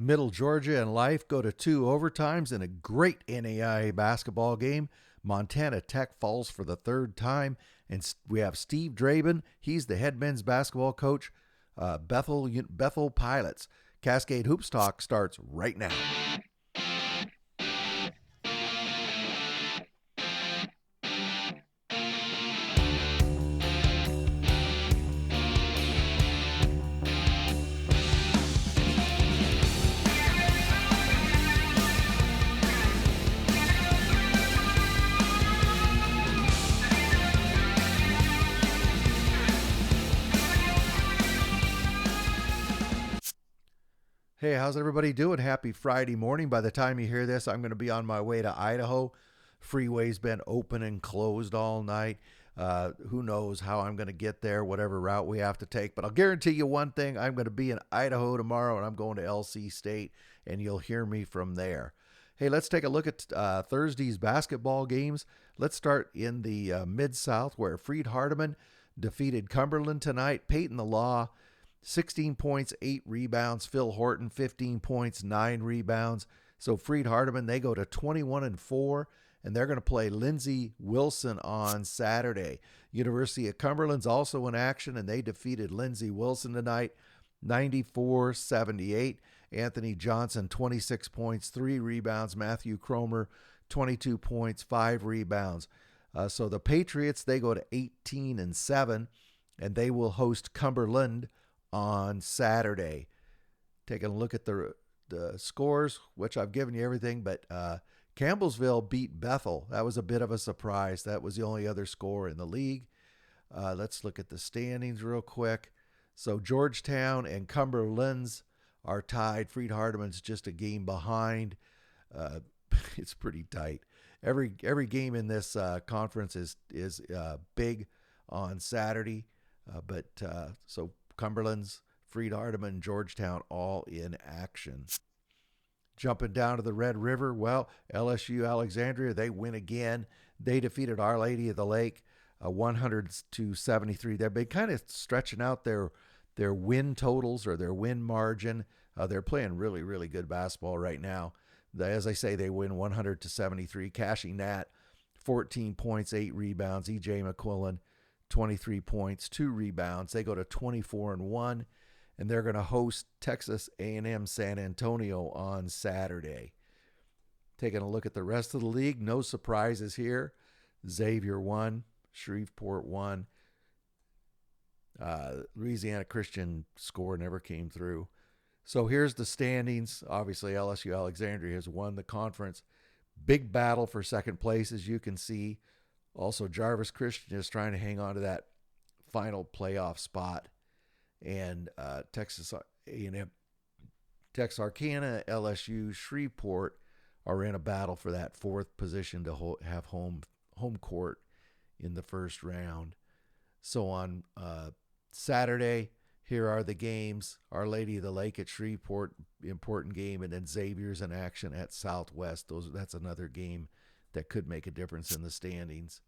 Middle Georgia and Life go to 2 overtimes in a great NAIA basketball game. Montana Tech falls for the third time, and we have Steve Drabyn. He's the head men's basketball coach. Bethel Pilots. Cascade Hoops Talk starts right now. Hey, how's everybody doing? Happy Friday morning. By the time you hear this, I'm going to be on my way to Idaho. Freeway's been open and closed all night. Who knows how I'm going to get there, whatever route we have to take. But I'll guarantee you one thing. I'm going to be in Idaho tomorrow, and I'm going to LC State, and you'll hear me from there. Hey, let's take a look at Thursday's basketball games. Let's start in the Mid-South, where Freed Hardeman defeated Cumberland tonight. Peyton the Law, 16 points, 8 rebounds. Phil Horton, 15 points, 9 rebounds. So Freed Hardeman, they go to 21-4, and they're going to play Lindsey Wilson on Saturday. University of Cumberland's also in action, and they defeated Lindsey Wilson tonight, 94-78. Anthony Johnson, 26 points, 3 rebounds. Matthew Cromer, 22 points, 5 rebounds. So the Patriots, they go to 18-7, and they will host Cumberland on Saturday. Taking a look at the scores, which I've given you everything, but Campbellsville beat Bethel. That was a bit of a surprise. That was the only other score in the league. Let's look at the standings real quick. So Georgetown and Cumberland's are tied. Freed Hardeman's just a game behind. It's pretty tight. Every game in this conference is big on Saturday, but so Cumberland's, Freed Hardeman, Georgetown all in action. Jumping down to the Red River, well, LSU Alexandria, they win again. They defeated Our Lady of the Lake 100-73. They've been kind of stretching out their win totals or their win margin. They're playing really, really good basketball right now. As I say, they win 100-73. Cashy Nat, 14 points, 8 rebounds. E.J. McQuillan, 23 points, 2 rebounds. They go to 24-1, and they're going to host Texas A&M San Antonio on Saturday. Taking a look at the rest of the league, no surprises here. Xavier won, Shreveport won. Louisiana Christian score never came through. So here's the standings. Obviously, LSU Alexandria has won the conference. Big battle for second place, as you can see. Also, Jarvis Christian is trying to hang on to that final playoff spot. And Texas A&M, Texarkana, LSU, Shreveport are in a battle for that fourth position to have home court in the first round. So on Saturday, here are the games. Our Lady of the Lake at Shreveport, important game, and then Xavier's in action at Southwest. That's another game that could make a difference in the standings.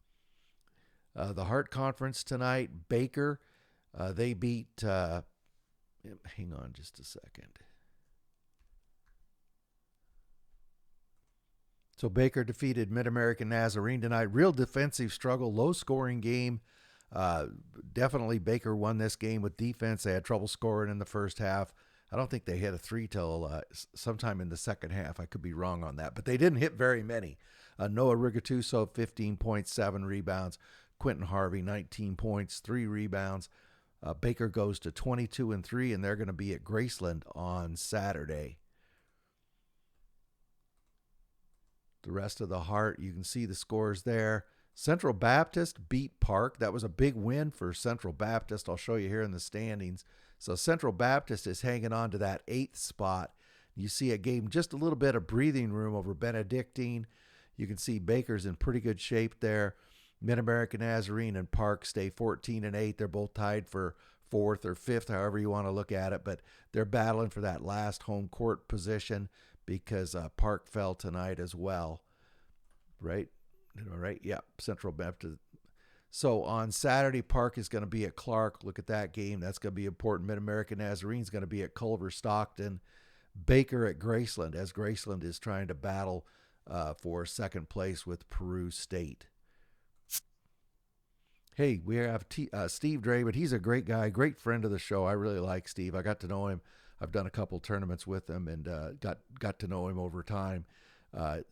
The Hart Conference tonight, Baker, they beat, hang on just a second. So Baker defeated Mid-American Nazarene tonight. Real defensive struggle, low-scoring game. Definitely Baker won this game with defense. They had trouble scoring in the first half. I don't think they hit a 3 till sometime in the second half. I could be wrong on that, but they didn't hit very many. Noah Rigatuso, 15.7 rebounds. Quentin Harvey, 19 points, 3 rebounds. Baker goes to 22-3, and they're going to be at Graceland on Saturday. The rest of the Hart, you can see the scores there. Central Baptist beat Park. That was a big win for Central Baptist. I'll show you here in the standings. So Central Baptist is hanging on to that 8th spot. You see it gave just a little bit of breathing room over Benedictine. You can see Baker's in pretty good shape there. Mid-American Nazarene and Park stay 14-8. They're both tied for 4th or 5th, however you want to look at it, but they're battling for that last home court position because Park fell tonight as well. Right? Yeah, Central Baptist. So on Saturday, Park is going to be at Clark. Look at that game. That's going to be important. Mid-American Nazarene's going to be at Culver Stockton. Baker at Graceland, as Graceland is trying to battle for second place with Peru State. Hey, we have Steve Drabyn. He's a great guy, great friend of the show. I really like Steve. I got to know him. I've done a couple tournaments with him and got to know him over time at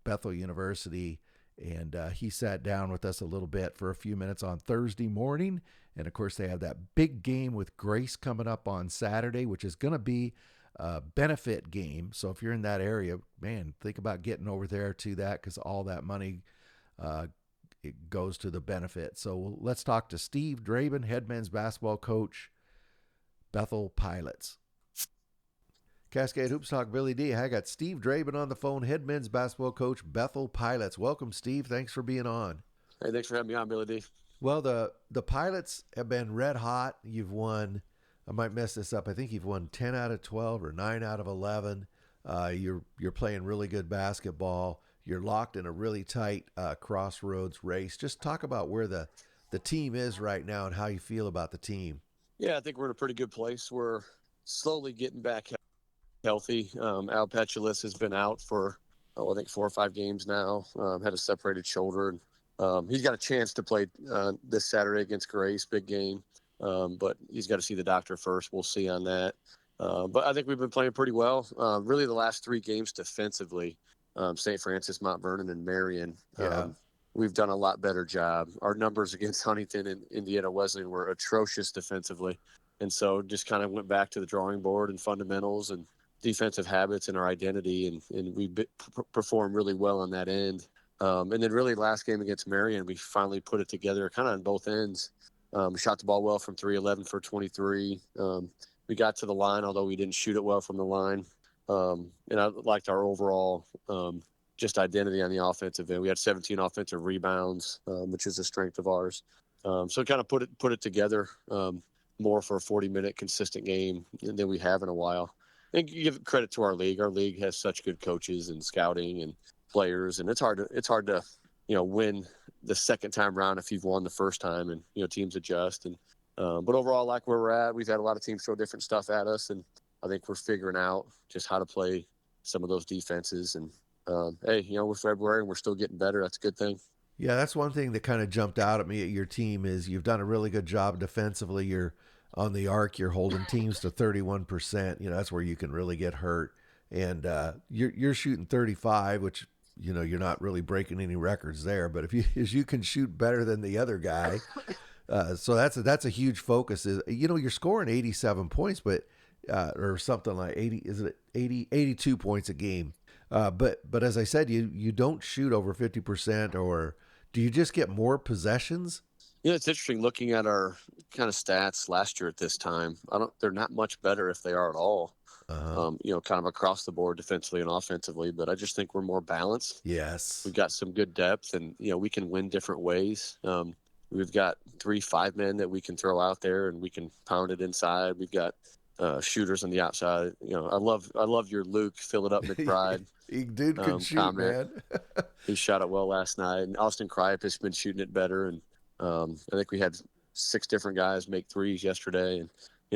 Bethel University. And he sat down with us a little bit for a few minutes on Thursday morning. And of course, they have that big game with Grace coming up on Saturday, which is going to be a benefit game. So if you're in that area, man, think about getting over there to that, because all that money it goes to the benefit. So let's talk to Steve Drabyn, head men's basketball coach, Bethel Pilots. Cascade Hoops Talk, Billy D. I got Steve Drabyn on the phone, head men's basketball coach, Bethel Pilots. Welcome, Steve. Thanks for being on. Hey, thanks for having me on, Billy D. Well, the Pilots have been red hot. You've won, I might mess this up, I think you've won 10 out of 12 or 9 out of 11. You're playing really good basketball. You're locked in a really tight crossroads race. Just talk about where the team is right now and how you feel about the team. Yeah, I think we're in a pretty good place. We're slowly getting back healthy. Al Petulis has been out for, I think 4 or 5 games now. Had a separated shoulder. And he's got a chance to play this Saturday against Grace, big game. But he's got to see the doctor first. We'll see on that. But I think we've been playing pretty well. Really the last 3 games defensively, St. Francis, Mount Vernon, and Marion. We've done a lot better job. Our numbers against Huntington and Indiana Wesleyan were atrocious defensively. And so just kind of went back to the drawing board and fundamentals and defensive habits and our identity. And we performed really well on that end. And then really last game against Marion, we finally put it together kind of on both ends. Shot the ball well from 3, 11 for 23. We got to the line, although we didn't shoot it well from the line. And I liked our overall just identity on the offensive end. We had 17 offensive rebounds, which is a strength of ours. So kind of put it together more for a 40-minute consistent game than we have in a while. I think you give credit to our league. Our league has such good coaches and scouting and players, and it's hard to win the second time around if you've won the first time, and teams adjust. And but overall, I like where we're at. We've had a lot of teams throw different stuff at us, and I think we're figuring out just how to play some of those defenses. And hey, we're February and we're still getting better. That's a good thing. Yeah, that's one thing that kind of jumped out at me at your team is you've done a really good job defensively. You're on the arc. You're holding teams to 31%. That's where you can really get hurt. And you're shooting 35, which you're not really breaking any records there. But if you can shoot better than the other guy, so that's a huge focus. You're scoring 87 points, but or something like 80. Is it 82 points a game? But as I said, you don't shoot over 50%, or do you just get more possessions? It's interesting looking at our kind of stats last year at this time. They're not much better if they are at all. Kind of across the board defensively and offensively, but I just think we're more balanced. Yes. We've got some good depth, and, we can win different ways. We've got 3 5-men that we can throw out there and we can pound it inside. We've got shooters on the outside. I love your Luke, fill it up McBride. Dude can shoot, comment. Man. He shot it well last night. And Austin Kripe has been shooting it better. And I think we had 6 different guys make threes yesterday. And,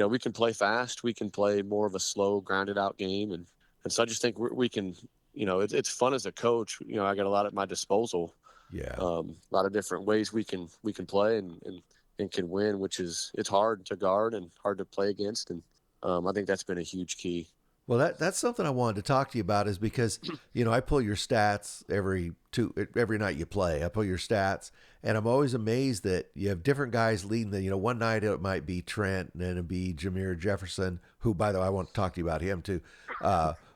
we can play fast. We can play more of a slow, grounded out game. And so I just think we can, it's fun as a coach. I got a lot at my disposal. Yeah. A lot of different ways we can play and can win, which it's hard to guard and hard to play against. And I think that's been a huge key. Well, that's something I wanted to talk to you about, is because, I pull your stats every night you play. I pull your stats, and I'm always amazed that you have different guys leading one night it might be Trent, and then it'd be Jameer Jefferson, who, by the way, I want to talk to you about him too.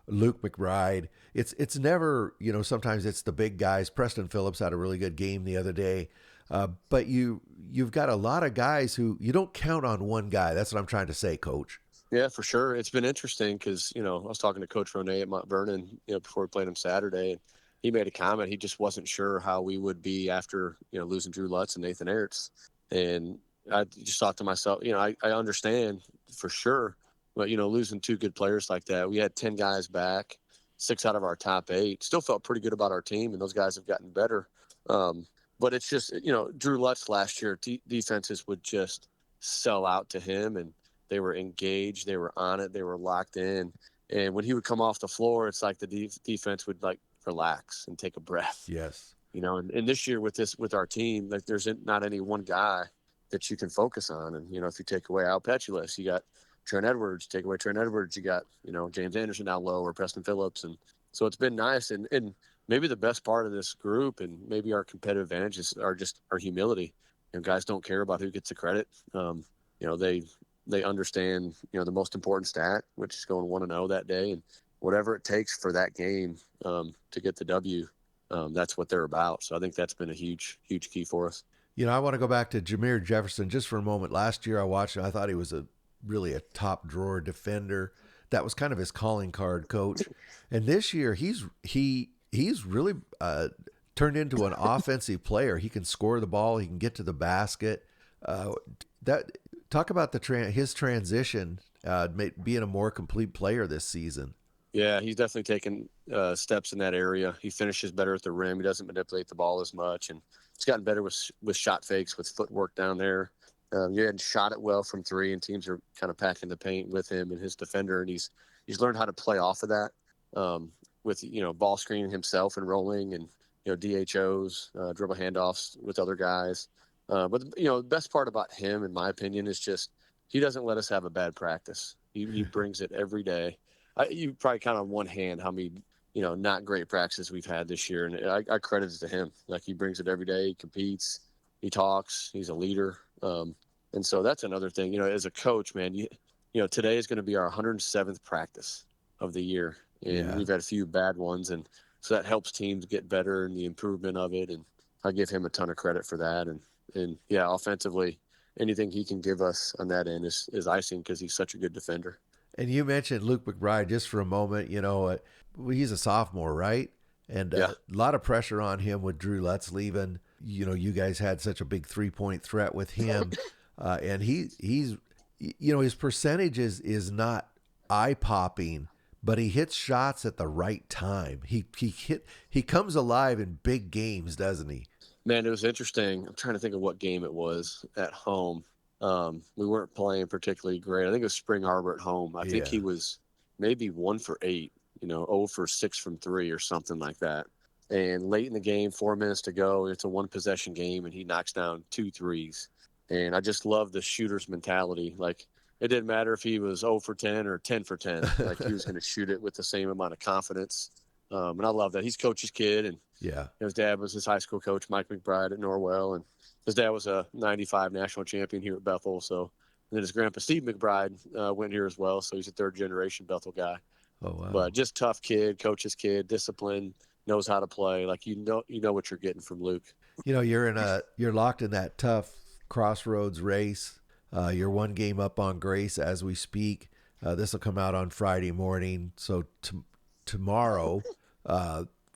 Luke McBride. It's never, sometimes it's the big guys. Preston Phillips had a really good game the other day. But you've got a lot of guys who you don't count on one guy. That's what I'm trying to say, Coach. Yeah, for sure. It's been interesting because, I was talking to Coach Ronay at Mount Vernon, before we played him Saturday, and he made a comment. He just wasn't sure how we would be after, losing Drew Lutz and Nathan Ertz. And I just thought to myself, I understand for sure, but, losing 2 good players like that, we had 10 guys back, 6 out of our top 8, still felt pretty good about our team, and those guys have gotten better. But it's just, Drew Lutz last year, defenses would just sell out to him, and they were engaged, they were on it, they were locked in. And when he would come off the floor, it's like the defense would like relax and take a breath. Yes. And this year with our team, like there's not any one guy that you can focus on. And, if you take away Al Petulis, you got Trent Edwards. Take away Trent Edwards, you got, James Anderson down low or Preston Phillips. And so it's been nice. And maybe the best part of this group and maybe our competitive advantages are just our humility. Guys don't care about who gets the credit. They understand, the most important stat, which is going 1-0 that day. And whatever it takes for that game to get the W, that's what they're about. So I think that's been a huge, huge key for us. I want to go back to Jameer Jefferson just for a moment. Last year I watched him. I thought he was really a top drawer defender. That was kind of his calling card, coach. And this year he's really turned into an offensive player. He can score the ball. He can get to the basket. Talk about his transition, being a more complete player this season. Yeah, he's definitely taken steps in that area. He finishes better at the rim. He doesn't manipulate the ball as much, and he's gotten better with shot fakes, with footwork down there. He hadn't shot it well from three, and teams are kind of packing the paint with him and his defender, and he's learned how to play off of that with ball screening himself and rolling, and DHOs, dribble handoffs with other guys. But the best part about him, in my opinion, is just he doesn't let us have a bad practice. He brings it every day. You probably count on one hand how many not great practices we've had this year, and I credit it to him. Like, he brings it every day. He competes. He talks. He's a leader. And so that's another thing. As a coach, man, today is going to be our 107th practice of the year, and we've had a few bad ones, and so that helps teams get better and the improvement of it. And I give him a ton of credit for that. And yeah, offensively, anything he can give us on that end is icing, because he's such a good defender. And you mentioned Luke McBride just for a moment. He's a sophomore, right? And a lot of pressure on him with Drew Lutz leaving. You guys had such a big 3-point threat with him. And he's his percentage is not eye-popping, but he hits shots at the right time. He comes alive in big games, doesn't he? Man, it was interesting. I'm trying to think of what game it was at home. We weren't playing particularly great. I think it was Spring Harbor at home. I think he was maybe 1 for 8, 0 for 6 from 3 or something like that. And late in the game, 4 minutes to go, it's a 1-possession game, and he knocks down 2 threes. And I just love the shooter's mentality. Like, it didn't matter if he was 0 for 10 or 10 for 10. Like, he was going to shoot it with the same amount of confidence. And I love that. He's coach's kid, and his dad was his high school coach, Mike McBride at Norwell, and his dad was a 95 national champion here at Bethel. So, and then his grandpa, Steve McBride, went here as well. So he's a third-generation Bethel guy. Oh, wow. But just tough kid, coach's kid, disciplined, knows how to play. Like, you know what you're getting from Luke. You're locked in that tough crossroads race. You're 1 game up on Grace as we speak. This will come out on Friday morning. So tomorrow,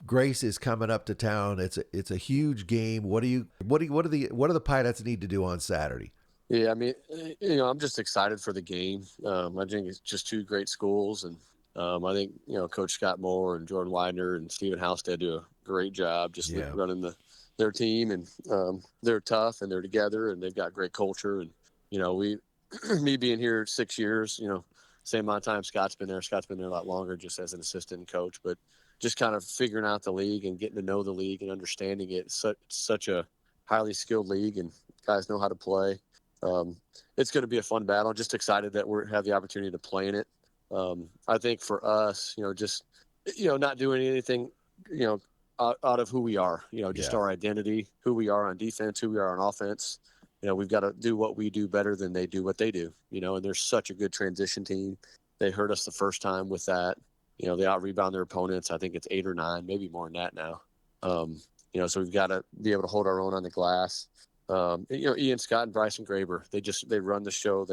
Grace is coming up to town. It's a huge game. What do the Pirates need to do on Saturday? Yeah, I mean, I'm just excited for the game. I think it's just 2 great schools, and I think Coach Scott Moore and Jordan Widener and Stephen Halstead do a great job just running their team, and they're tough and they're together and they've got great culture. And me being here 6 years, same amount of time Scott's been there. Scott's been there a lot longer, just as an assistant coach, but just kind of figuring out the league and getting to know the league and understanding it. It's such a highly skilled league, and guys know how to play. It's going to be a fun battle. I'm just excited that we have the opportunity to play in it. I think for us, just not doing anything, out of who we are, just our identity, who we are on defense, who we are on offense. We've got to do what we do better than they do what they do, and they're such a good transition team. They hurt us the first time with that. They out-rebound their opponents. I think it's 8 or 9, maybe more than that now. So we've got to be able to hold our own on the glass. Ian Scott and Bryson Graber, they run the show.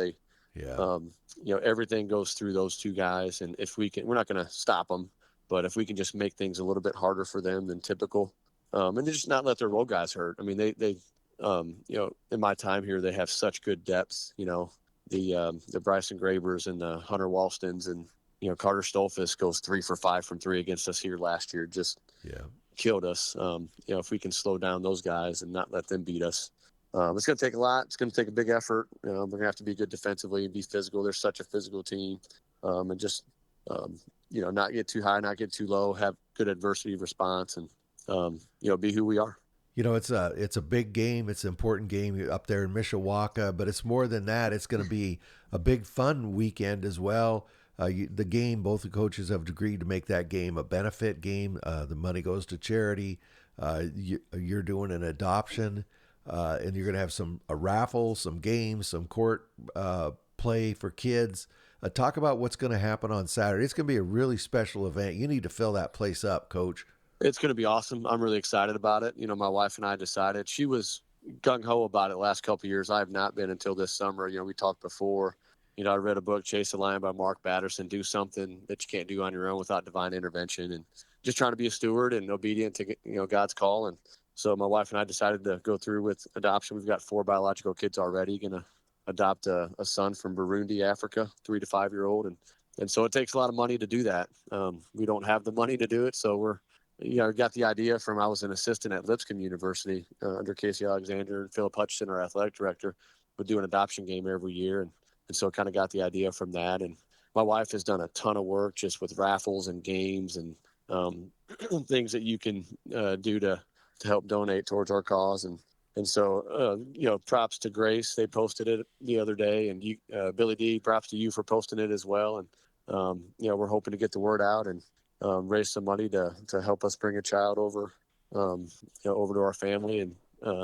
Everything goes through those 2 guys. And if we can, we're not going to stop them, but if we can just make things a little bit harder for them than typical, and just not let their role guys hurt. I mean, they in my time here, they have such good depth, the Bryson Grabers and the Hunter Walstons, and, Carter Stolfus goes 3 for 5 from 3 against us here last year. Just killed us. If we can slow down those guys and not let them beat us, it's going to take a lot. It's going to take a big effort. We're going to have to be good defensively and be physical. They're such a physical team, and just not get too high, not get too low, have good adversity response, and be who we are. It's a big game. It's an important game up there in Mishawaka, but it's more than that. It's going to be a big fun weekend as well. The game, both the coaches have agreed to make that game a benefit game. The money goes to charity. You're doing an adoption, and you're going to have a raffle, some games, some court play for kids. Talk about what's going to happen on Saturday. It's going to be a really special event. You need to fill that place up, Coach. It's going to be awesome. I'm really excited about it. My wife and I decided. She was gung-ho about it last couple of years. I have not been until this summer. We talked before. I read a book, Chase the Lion by Mark Batterson, do something that you can't do on your own without divine intervention, and just trying to be a steward and obedient to, God's call. And so my wife and I decided to go through with adoption. We've got 4 biological kids already, going to adopt a son from Burundi, Africa, 3 to 5 year old. And so it takes a lot of money to do that. We don't have the money to do it. So got the idea I was an assistant at Lipscomb University under Casey Alexander, and Philip Hutchinson, our athletic director, would do an adoption game every year. And so kind of got the idea from that. And my wife has done a ton of work just with raffles and games and things that you can do to help donate towards our cause. And so, props to Grace. They posted it the other day. And you, Billy D, props to you for posting it as well. And, we're hoping to get the word out and raise some money to help us bring a child over, over to our family. And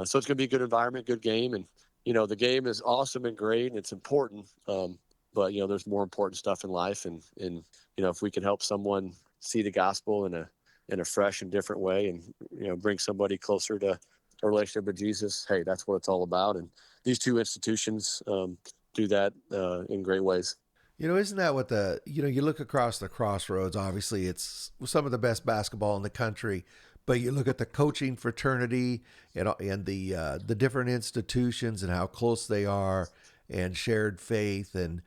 so it's going to be a good environment, good game. And, the game is awesome and great, and it's important. But, there's more important stuff in life. And if we can help someone see the gospel in a fresh and different way and, bring somebody closer to a relationship with Jesus, hey, that's what it's all about. And these 2 institutions do that in great ways. Isn't that what you look across the crossroads, obviously it's some of the best basketball in the country, but you look at the coaching fraternity and the different institutions and how close they are and shared faith and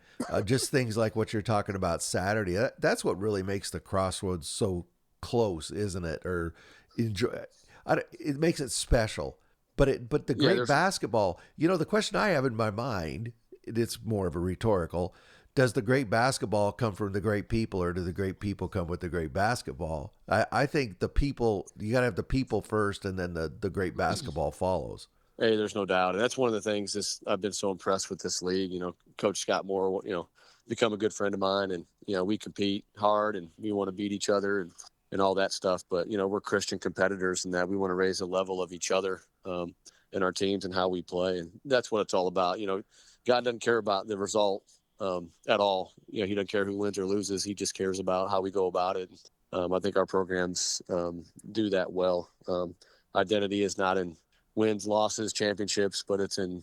just things like what you're talking about Saturday. That's what really makes the crossroads so close, isn't it? Or it makes it special. But the great basketball, the question I have in my mind, it's more of a rhetorical. Does the great basketball come from the great people, or do the great people come with the great basketball? I think the people, you got to have the people first, and then the great basketball follows. Hey, there's no doubt. And that's one of the things I've been so impressed with this league. Coach Scott Moore, become a good friend of mine, and, we compete hard and we want to beat each other and all that stuff. But, we're Christian competitors, and that we want to raise the level of each other in our teams and how we play. And that's what it's all about. God doesn't care about the result at all. He doesn't care who wins or loses. He just cares about how we go about it. I think our programs do that well. Identity is not in wins, losses, championships, but it's in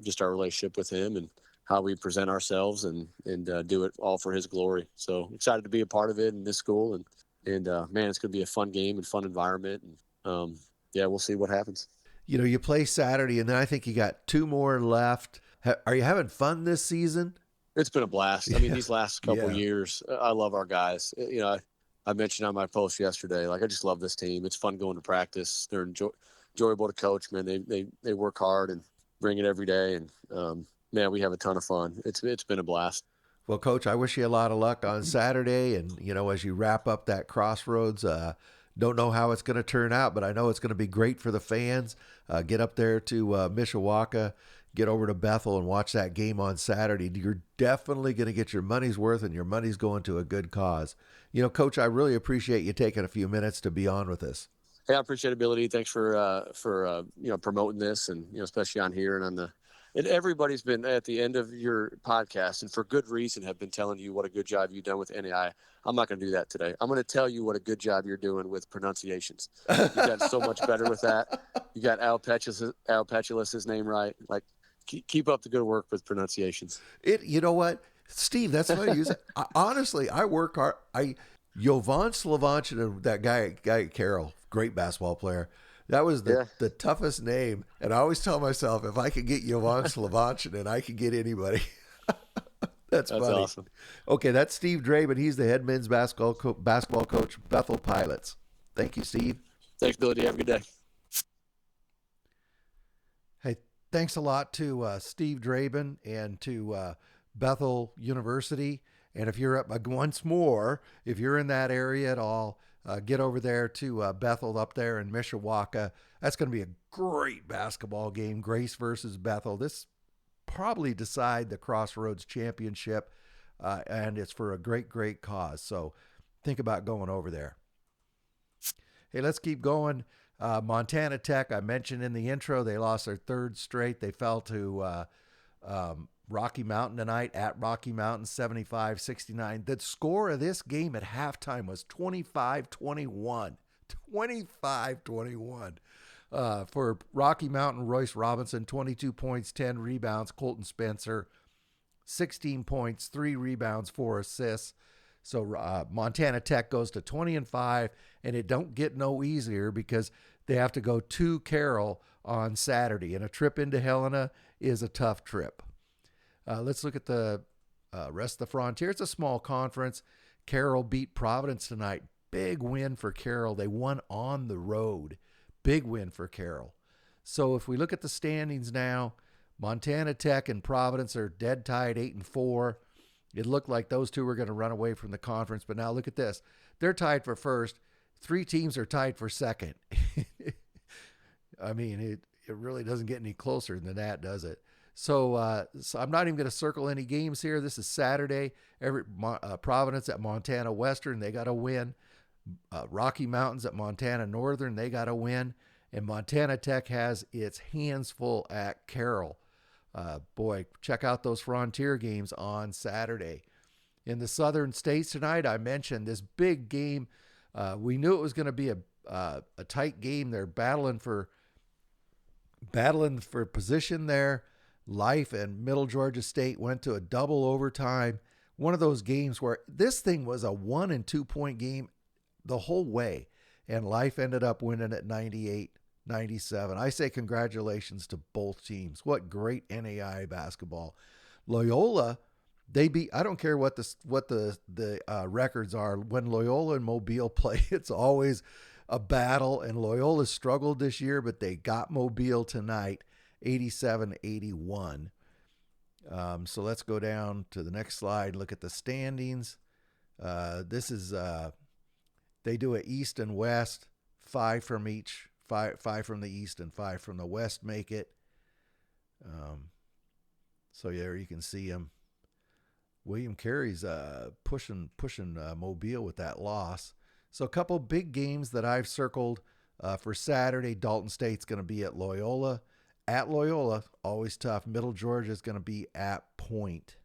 just our relationship with him and how we present ourselves and do it all for his glory. So excited to be a part of it in this school. And man, it's going to be a fun game and fun environment. And we'll see what happens. You play Saturday, and then I think you got 2 more left. Are you having fun this season? It's been a blast. I mean, these last couple of years, I love our guys. I mentioned on my post yesterday, I just love this team. It's fun going to practice. They're enjoyable to coach, man. They work hard and bring it every day. And, man, we have a ton of fun. It's been a blast. Well, Coach, I wish you a lot of luck on Saturday. And, as you wrap up that crossroads, don't know how it's going to turn out, but I know it's going to be great for the fans. Get up there to Mishawaka, get over to Bethel and watch that game on Saturday. You're definitely going to get your money's worth, and your money's going to a good cause. Coach, I really appreciate you taking a few minutes to be on with us. Hey, I appreciate it, Billy. Thanks for promoting this, and especially on here and on the. And everybody's been at the end of your podcast, and for good reason, have been telling you what a good job you've done with NAIA. I'm not going to do that today. I'm going to tell you what a good job you're doing with pronunciations. You got so much better with that. You got Al Petulus's name right. Keep up the good work with pronunciations. You know what, Steve? That's what I use. Honestly, I work hard. Jovan Slovanchin, that guy Carroll, great basketball player. That was the toughest name. And I always tell myself, if I could get Jovan Slovanchin, and I could get anybody. That's funny. Awesome. Okay, that's Steve Drabyn. He's the head men's basketball coach, Bethel Pilots. Thank you, Steve. Thanks, Billy. Have a good day. Hey, thanks a lot to Steve Drabyn and to Bethel University. And if you're up once more, if you're in that area at all, get over there to Bethel up there in Mishawaka. That's going to be a great basketball game. Grace versus Bethel. This probably decide the Crossroads Championship, and it's for a great, great cause. So think about going over there. Hey, let's keep going. Montana Tech, I mentioned in the intro, they lost their third straight. They fell to Rocky Mountain tonight at Rocky Mountain, 75-69. The score of this game at halftime was 25-21. 25-21. For Rocky Mountain, Royce Robinson, 22 points, 10 rebounds. Colton Spencer, 16 points, 3 rebounds, 4 assists. So Montana Tech goes to 20-5, and it don't get no easier because they have to go to Carroll on Saturday, and a trip into Helena is a tough trip. Let's look at the rest of the Frontier. It's a small conference. Carroll beat Providence tonight. Big win for Carroll. They won on the road. Big win for Carroll. So if we look at the standings now, Montana Tech and Providence are dead tied 8-4. It looked like those two were going to run away from the conference, but now look at this. They're tied for first. 3 teams are tied for second. I mean, it really doesn't get any closer than that, does it? So I'm not even going to circle any games here. This is Saturday. Providence at Montana Western, they got to win. Rocky Mountains at Montana Northern, they got to win. And Montana Tech has its hands full at Carroll. Boy, check out those Frontier games on Saturday. In the Southern States tonight, I mentioned this big game. We knew it was going to be a tight game. They're battling for position there. Life and Middle Georgia State went to a double overtime. One of those games where this thing was a 1 and 2 point game the whole way, and Life ended up winning at 98-97. I say congratulations to both teams. What great NAIA basketball. Loyola, they beat, I don't care what the records are. When Loyola and Mobile play, it's always a battle, and Loyola struggled this year, but they got Mobile tonight, 87-81. So let's go down to the next slide. Look at the standings. This is they do it East and West, 5 from each, five from the East and 5 from the West make it. So there you can see him. William Carey's pushing Mobile with that loss. So a couple big games that I've circled for Saturday. Dalton State's going to be at Loyola. At Loyola, always tough. Middle Georgia is going to be at Point.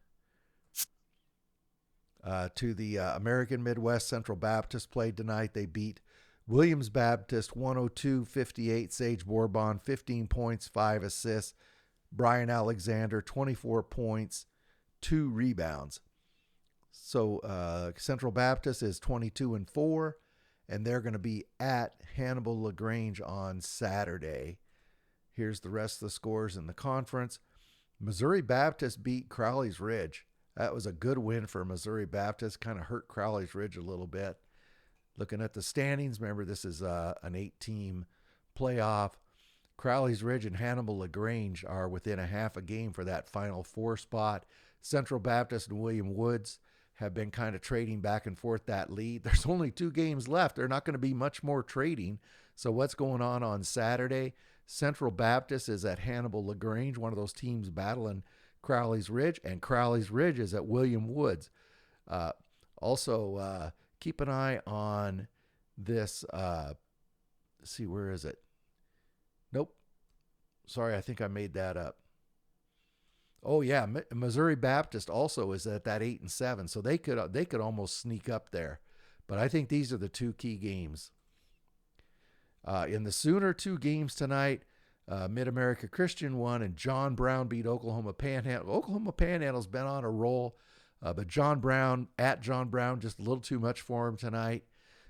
To the American Midwest, Central Baptist played tonight. They beat Williams Baptist 102-58. Sage Bourbon, 15 points, 5 assists. Brian Alexander, 24 points, 2 rebounds. So Central Baptist is 22-4, and they're going to be at Hannibal LaGrange on Saturday. Here's the rest of the scores in the conference. Missouri Baptist beat Crowley's Ridge. That was a good win for Missouri Baptist. Kind of hurt Crowley's Ridge a little bit. Looking at the standings, remember this is an 8-team playoff. Crowley's Ridge and Hannibal LaGrange are within a half a game for that Final Four spot. Central Baptist and William Woods have been kind of trading back and forth that lead. There's only 2 games left. There's not going to be much more trading. So what's going on Saturday? Central Baptist is at Hannibal LaGrange, one of those teams battling Crowley's Ridge, and Crowley's Ridge is at William Woods. Also, keep an eye on this. Let's see, where is it? Nope. Sorry, I think I made that up. Oh yeah, Missouri Baptist also is at that 8-7, so they could almost sneak up there. But I think these are the 2 key games. In the Sooner 2 games tonight, Mid-America Christian won, and John Brown beat Oklahoma Panhandle. Oklahoma Panhandle's been on a roll, but John Brown, just a little too much for him tonight.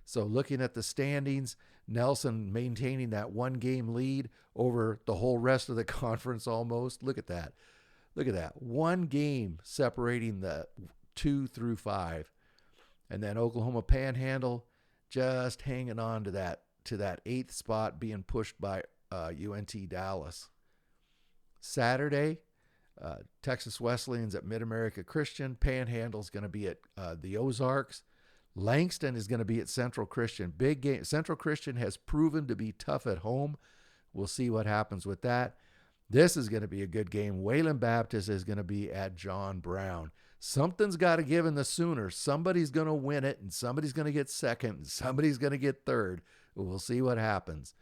So looking at the standings, Nelson maintaining that 1-game lead over the whole rest of the conference almost. Look at that. 1 game separating the 2 through 5. And then Oklahoma Panhandle just hanging on to that 8th spot, being pushed by UNT Dallas. Saturday, Texas Wesleyan's at Mid-America Christian. Panhandle's going to be at the Ozarks. Langston is going to be at Central Christian. Big game. Central Christian has proven to be tough at home. We'll see what happens with that. This is going to be a good game. Wayland Baptist is going to be at John Brown. Something's got to give in the Sooners. Somebody's going to win it, and somebody's going to get second, and somebody's going to get third. We'll see what happens.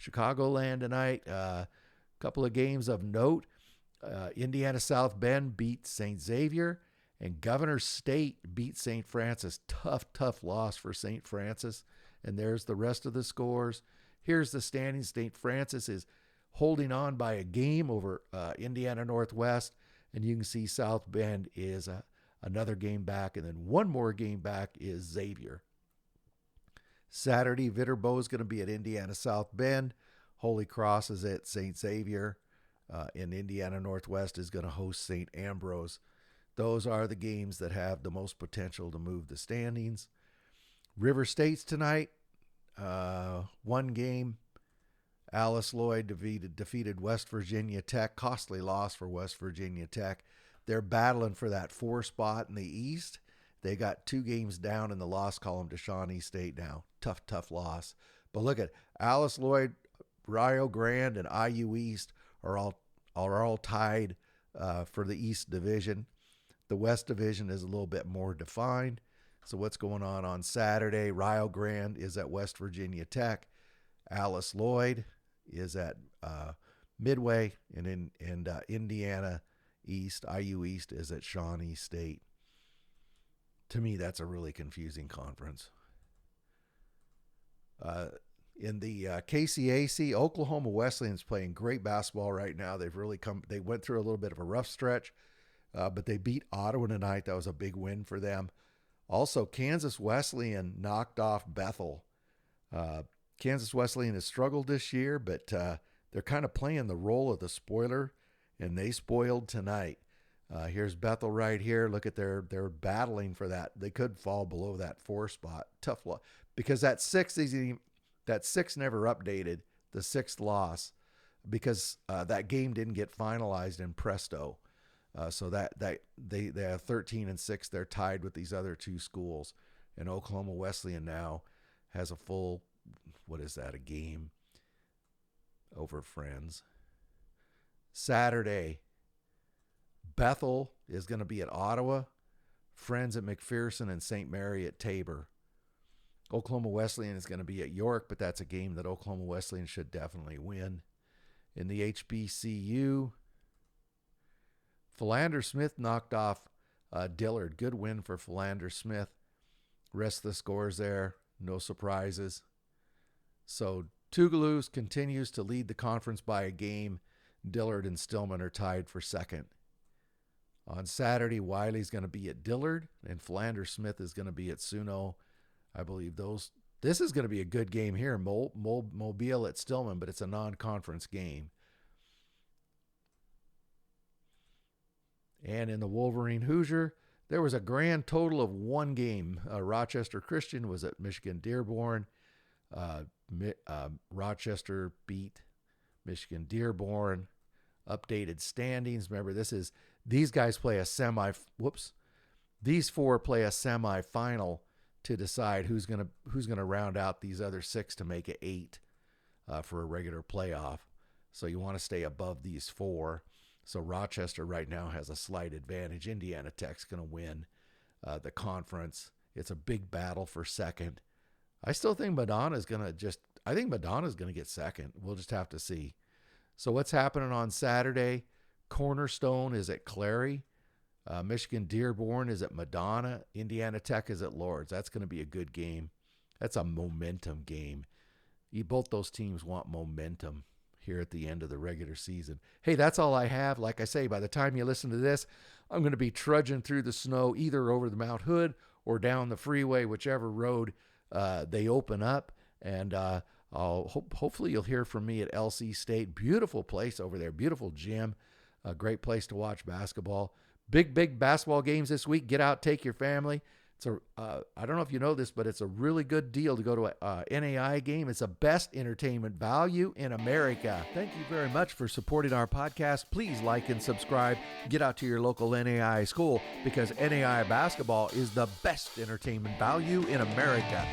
Chicagoland tonight, a couple of games of note. Indiana South Bend beat St. Xavier, and Governor State beat St. Francis. Tough loss for St. Francis. And there's the rest of the scores. Here's the standings. St. Francis is holding on by a game over Indiana Northwest, and you can see South Bend is another game back, and then one more game back is Xavier. Saturday, Viterbo is going to be at Indiana South Bend. Holy Cross is at St. Xavier. And Indiana Northwest is going to host St. Ambrose. Those are the games that have the most potential to move the standings. River State's tonight. One game. Alice Lloyd defeated West Virginia Tech. Costly loss for West Virginia Tech. They're battling for that 4 spot in the East. They got 2 games down in the loss column to Shawnee State now. Tough loss. But look at Alice Lloyd, Rio Grande, and IU East are all tied for the East Division. The West Division is a little bit more defined. So what's going on Saturday? Rio Grande is at West Virginia Tech. Alice Lloyd is at Midway, and Indiana East, IU East is at Shawnee State. To me, that's a really confusing conference. In the KCAC, Oklahoma Wesleyan's playing great basketball right now. They went through a little bit of a rough stretch, but they beat Ottawa tonight. That was a big win for them. Also, Kansas Wesleyan knocked off Bethel. Kansas Wesleyan has struggled this year, but they're kind of playing the role of the spoiler, and they spoiled tonight. Here's Bethel right here. Look at they're battling for that. They could fall below that 4 spot. Tough loss because that 6 never updated. The 6th loss because that game didn't get finalized in Presto. So that they have 13 and 6. They're tied with these other 2 schools, and Oklahoma Wesleyan now has a full a game over Friends. Saturday, Bethel is going to be at Ottawa, Friends at McPherson, and St. Mary at Tabor. Oklahoma Wesleyan is going to be at York, but that's a game that Oklahoma Wesleyan should definitely win. In the HBCU, Philander Smith knocked off Dillard. Good win for Philander Smith. Rest of the scores there, no surprises. So Tougaloo continues to lead the conference by a game. Dillard and Stillman are tied for second. On Saturday, Wiley's going to be at Dillard, and Philander Smith is going to be at Suno. I believe this is going to be a good game here. Mobile at Stillman, but it's a non-conference game. And in the Wolverine Hoosier, there was a grand total of 1 game. Rochester Christian was at Michigan Dearborn. Rochester beat Michigan Dearborn. Updated standings. Remember, these guys play a these 4 play a semifinal to decide who's gonna round out these other 6 to make it 8 for a regular playoff. So you want to stay above these 4. So Rochester right now has a slight advantage. Indiana Tech's going to win the conference. It's a big battle for second. I still think Madonna's going to get second. We'll just have to see. So what's happening on Saturday? Cornerstone is at Clary. Michigan Dearborn is at Madonna. Indiana Tech is at Lords. That's going to be a good game. That's a momentum game. Both those teams want momentum here at the end of the regular season. Hey, that's all I have. Like I say, by the time you listen to this, I'm going to be trudging through the snow either over the Mount Hood or down the freeway, whichever road they open up. And hopefully you'll hear from me at LC State. Beautiful place over there. Beautiful gym. A great place to watch basketball. Big basketball games this week. Get out, take your family. It's I don't know if you know this, but it's a really good deal to go to a NAIA game. It's the best entertainment value in America. Thank you very much for supporting our podcast. Please like and subscribe. Get out to your local NAIA school, because NAIA basketball is the best entertainment value in America.